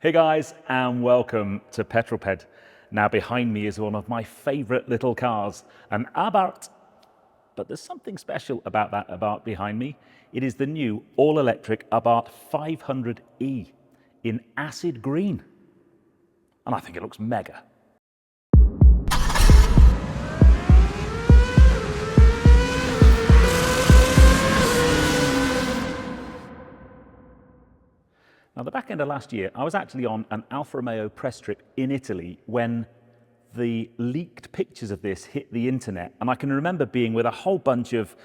Hey guys, and welcome to Petrol Ped. Now behind me is one of my favorite little cars, an Abarth. But there's something special about that Abarth behind me. It is the new all-electric Abarth 500e in acid green. And I think it looks mega. Now, the back end of last year, I was actually on an Alfa Romeo press trip in Italy when the leaked pictures of this hit the internet. And I can remember being with a whole bunch of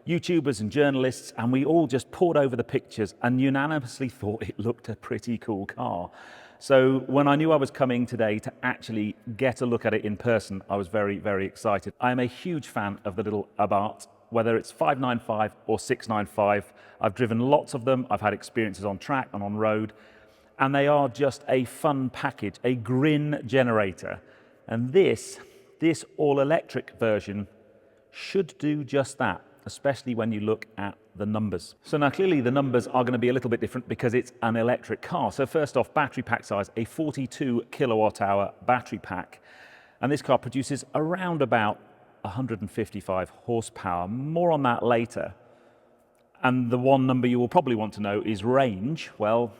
YouTubers and journalists, and we all just pored over the pictures and unanimously thought it looked a pretty cool car. So when I knew I was coming today to actually get a look at it in person, I was very, very excited. I am a huge fan of the little Abarth, whether it's 595 or 695. I've driven lots of them. I've had experiences on track and on road, and they are just a fun package, a grin generator. And this all-electric version should do just that, especially when you look at the numbers. So now clearly the numbers are going to be a little bit different because it's an electric car. So first off, battery pack size, a 42 kilowatt hour battery pack. And this car produces around about 155 horsepower. More on that later. And the one number you will probably want to know is range. Well,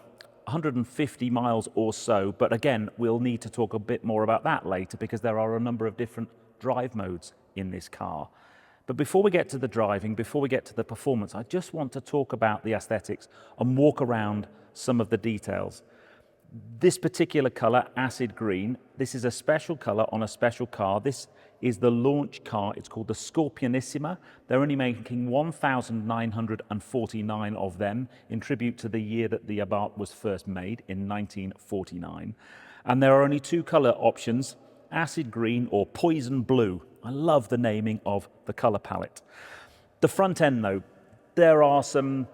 150 miles or so, but again, we'll need to talk a bit more about that later because there are a number of different drive modes in this car. But before we get to the driving, before we get to the performance, I just want to talk about the aesthetics and walk around some of the details. This particular color, acid green, this is a special color on a special car. This is the launch car. It's called the Scorpionissima. They're only making 1,949 of them in tribute to the year that the Abarth was first made in 1949. And there are only two color options, acid green or poison blue. I love the naming of the color palette. The front end though, there are some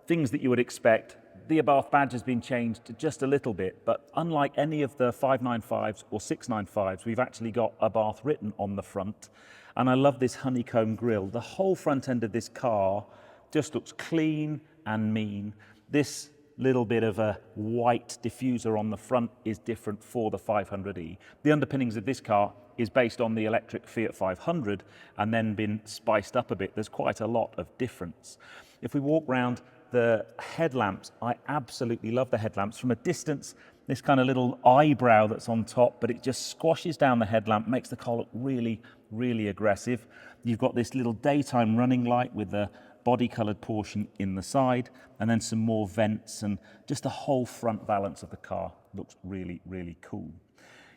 things that you would expect. The Abarth badge has been changed just a little bit, but unlike any of the 595s or 695s, we've actually got Abarth written on the front. And I love this honeycomb grille. The whole front end of this car just looks clean and mean. This little bit of a white diffuser on the front is different for the 500e. The underpinnings of this car is based on the electric Fiat 500 and then been spiced up a bit. There's quite a lot of difference. If we walk round the headlamps, I absolutely love the headlamps. From a distance, this kind of little eyebrow that's on top, but it just squashes down the headlamp, makes the car look really, really aggressive. You've got this little daytime running light with the body-colored portion in the side, and then some more vents, and just the whole front valance of the car looks really, really cool.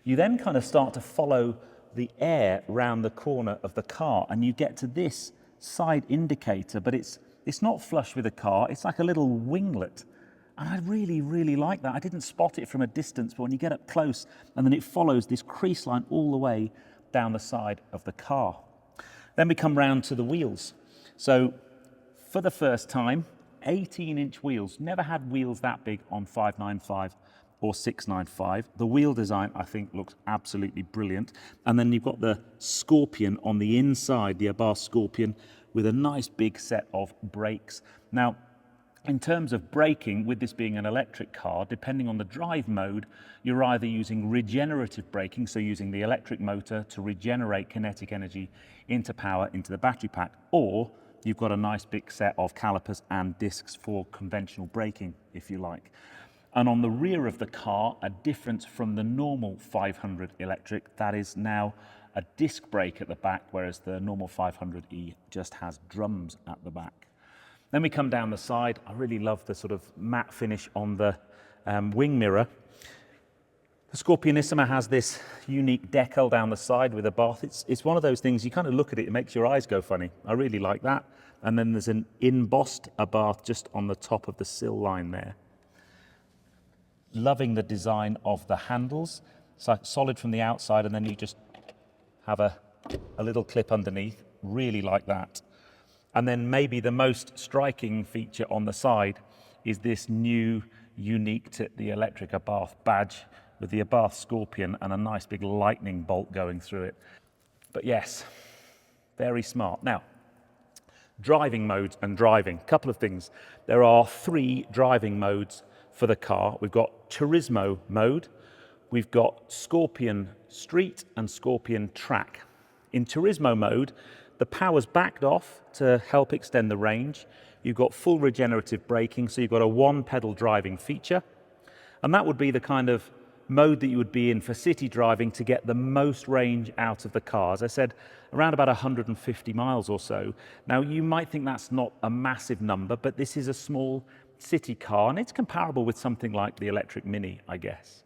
You then kind of start to follow the air round the corner of the car, and you get to this side indicator, but it's not flush with the car, it's like a little winglet. And I really, really like that. I didn't spot it from a distance, but when you get up close, and then it follows this crease line all the way down the side of the car. Then we come round to the wheels. So for the first time, 18-inch wheels. Never had wheels that big on 595 or 695. The wheel design, I think, looks absolutely brilliant. And then you've got the Scorpion on the inside, the Abarth Scorpion, with a nice big set of brakes. Now, in terms of braking, with this being an electric car, depending on the drive mode, you're either using regenerative braking, so using the electric motor to regenerate kinetic energy into power into the battery pack, or you've got a nice big set of calipers and discs for conventional braking, if you like. And on the rear of the car, a difference from the normal 500 electric, that is now a disc brake at the back, whereas the normal 500e just has drums at the back. Then we come down the side. I really love the sort of matte finish on the wing mirror. The Scorpionissima has this unique decal down the side with a Abarth. It's one of those things, you kind of look at it, it makes your eyes go funny. I really like that. And then there's an embossed Abarth just on the top of the sill line there. Loving the design of the handles. It's like solid from the outside, and then you just have a little clip underneath. Really like that. And then maybe the most striking feature on the side is this new, unique to the electric Abarth badge with the Abarth Scorpion and a nice big lightning bolt going through it. But yes, very smart. Now, driving modes and driving. Couple of things. There are 3 driving modes for the car. We've got Turismo mode, we've got Scorpion Street and Scorpion Track. In Turismo mode, the power's backed off to help extend the range. You've got full regenerative braking, so you've got a one-pedal driving feature. And that would be the kind of mode that you would be in for city driving to get the most range out of the car. As I said, around about 150 miles or so. Now, you might think that's not a massive number, but this is a small city car, and it's comparable with something like the electric Mini, I guess.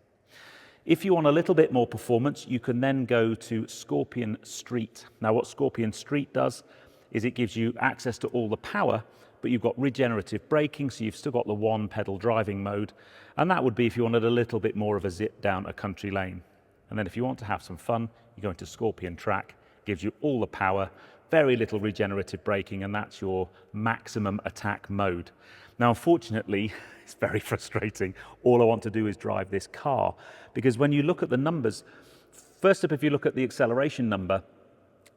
If you want a little bit more performance, you can then go to Scorpion Street. Now, what Scorpion Street does is it gives you access to all the power, but you've got regenerative braking, so you've still got the one pedal driving mode. And that would be if you wanted a little bit more of a zip down a country lane. And then if you want to have some fun, you go into Scorpion Track, gives you all the power, very little regenerative braking, and that's your maximum attack mode. Now, unfortunately, it's very frustrating. All I want to do is drive this car, because when you look at the numbers, first up, if you look at the acceleration number,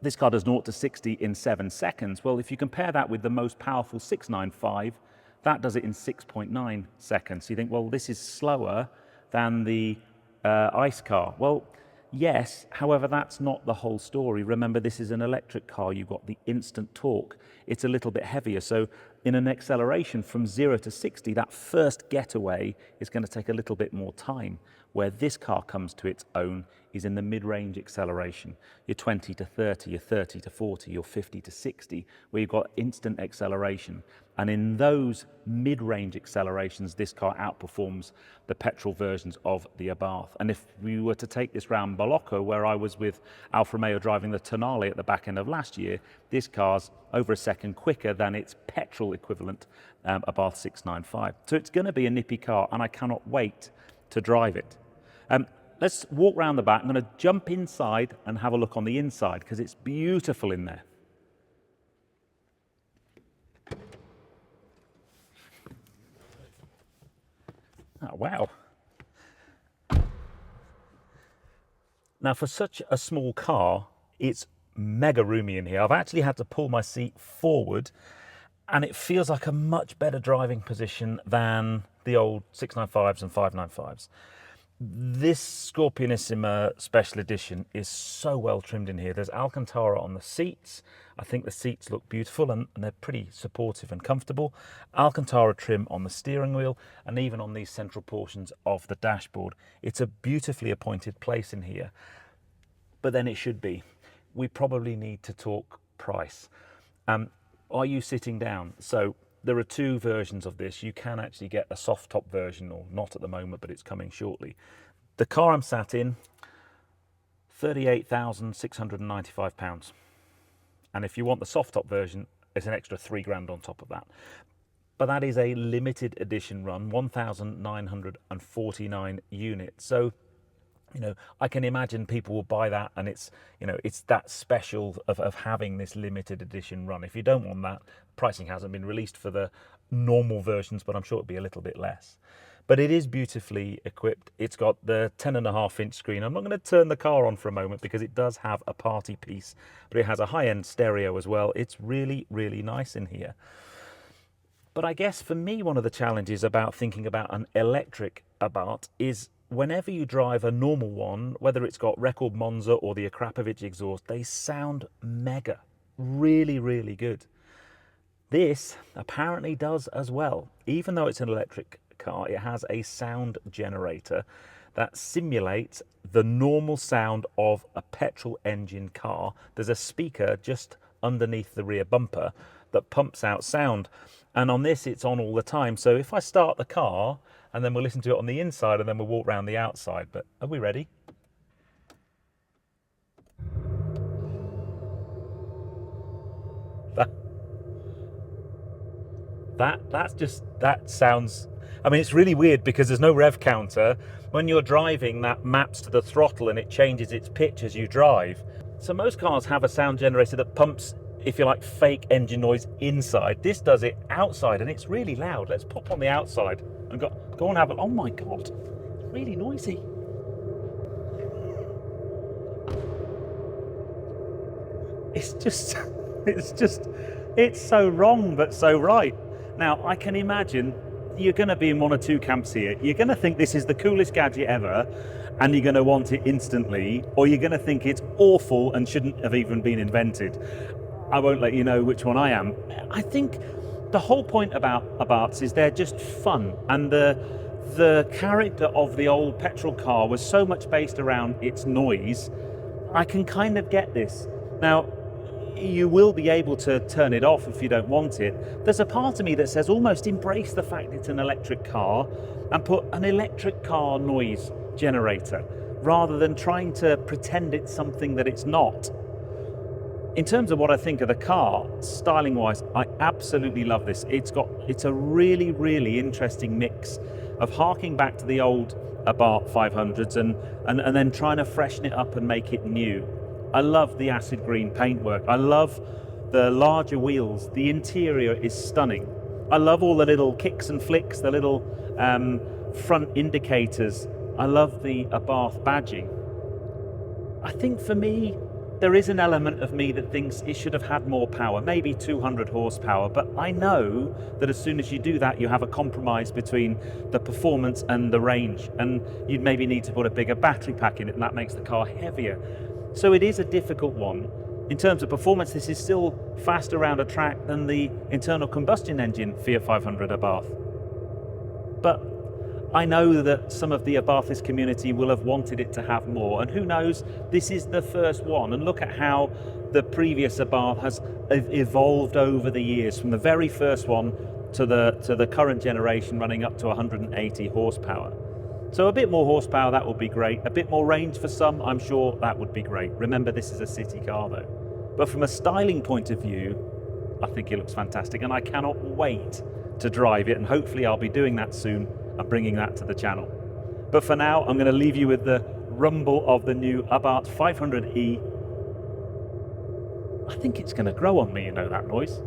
this car does 0 to 60 in 7 seconds. Well, if you compare that with the most powerful 695, that does it in 6.9 seconds. So you think, well, this is slower than the ICE car. Well, yes, however, that's not the whole story. Remember, this is an electric car. You've got the instant torque. It's a little bit heavier. So in an acceleration from 0 to 60, that first getaway is going to take a little bit more time. Where this car comes to its own is in the mid-range acceleration. You're 20 to 30, you're 30 to 40, you're 50 to 60, where you've got instant acceleration. And in those mid-range accelerations, this car outperforms the petrol versions of the Abarth. And if we were to take this round Bolocco, where I was with Alfa Romeo driving the Tonale at the back end of last year, this car's over a second quicker than its petrol equivalent Abarth 695. So it's going to be a nippy car, and I cannot wait to drive it. Let's walk around the back. I'm going to jump inside and have a look on the inside, because it's beautiful in there. Oh, wow. Now, for such a small car, it's mega roomy in here. I've actually had to pull my seat forward, and it feels like a much better driving position than the old 695s and 595s. This Scorpionissima Special Edition is so well trimmed in here. There's Alcantara on the seats. I think the seats look beautiful, and they're pretty supportive and comfortable. Alcantara trim on the steering wheel, and even on these central portions of the dashboard. It's a beautifully appointed place in here, but then it should be. We probably need to talk price. Are you sitting down? So there are two versions of this. You can actually get a soft top version, or not at the moment, but it's coming shortly. The car I'm sat in, £38,695. And if you want the soft top version, it's an extra £3,000 on top of that. But that is a limited edition run, 1,949 units. So, you know, I can imagine people will buy that, and it's, you know, it's that special of having this limited edition run. If you don't want that, pricing hasn't been released for the normal versions, but I'm sure it'll be a little bit less. But it is beautifully equipped. It's got the 10.5-inch screen. I'm not going to turn the car on for a moment because it does have a party piece, but it has a high-end stereo as well. It's really, really nice in here. But I guess for me, one of the challenges about thinking about an electric Abarth is whenever you drive a normal one, whether it's got Record Monza or the Akrapovic exhaust, they sound mega, really, really good. This apparently does as well. Even though it's an electric car, it has a sound generator that simulates the normal sound of a petrol engine car. There's a speaker just underneath the rear bumper that pumps out sound. And on this, it's on all the time. So if I start the car, and then we'll listen to it on the inside, and then we'll walk around the outside. But are we ready? That sounds, I mean, it's really weird because there's no rev counter. When you're driving, that maps to the throttle and it changes its pitch as you drive. So most cars have a sound generator that pumps, if you like, fake engine noise inside. This does it outside, and it's really loud. Let's pop on the outside and go and have a, oh my God, it's really noisy. It's so wrong, but so right. Now, I can imagine you're going to be in one or two camps here. You're going to think this is the coolest gadget ever, and you're going to want it instantly, or you're going to think it's awful and shouldn't have even been invented. I won't let you know which one I am. I think the whole point about Abarths is they're just fun, and the character of the old petrol car was so much based around its noise. I can kind of get this. Now, you will be able to turn it off if you don't want it. There's a part of me that says almost embrace the fact it's an electric car and put an electric car noise generator rather than trying to pretend it's something that it's not. In terms of what I think of the car, styling wise, I absolutely love this. It's a really, really interesting mix of harking back to the old Abarth 500s and then trying to freshen it up and make it new. I love the acid green paintwork. I love the larger wheels. The interior is stunning. I love all the little kicks and flicks, the little front indicators. I love the Abarth badging. I think for me, there is an element of me that thinks it should have had more power, maybe 200 horsepower, but I know that as soon as you do that, you have a compromise between the performance and the range, and you'd maybe need to put a bigger battery pack in it, and that makes the car heavier. So it is a difficult one. In terms of performance, this is still faster around a track than the internal combustion engine Fiat 500 Abarth. But I know that some of the Abarthist community will have wanted it to have more, and who knows, this is the first one, and look at how the previous Abarth has evolved over the years, from the very first one to the current generation running up to 180 horsepower. So a bit more horsepower, that would be great. A bit more range for some, I'm sure that would be great. Remember, this is a city car though. But from a styling point of view, I think it looks fantastic, and I cannot wait to drive it, and hopefully I'll be doing that soon and bringing that to the channel. But for now, I'm going to leave you with the rumble of the new Abarth 500e. I think it's going to grow on me, you know, that noise.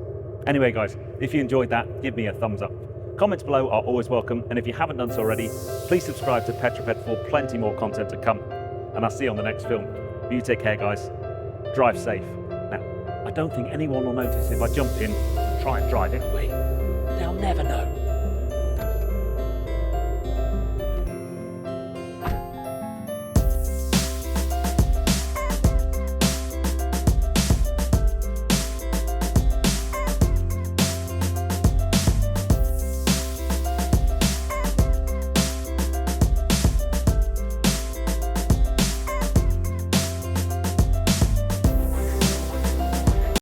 Anyway guys, if you enjoyed that, give me a thumbs up. Comments below are always welcome, and if you haven't done so already, please subscribe to Petrol Ped for plenty more content to come. And I'll see you on the next film. You take care guys, drive safe. Now, I don't think anyone will notice if I jump in and try and drive it away. They'll never know.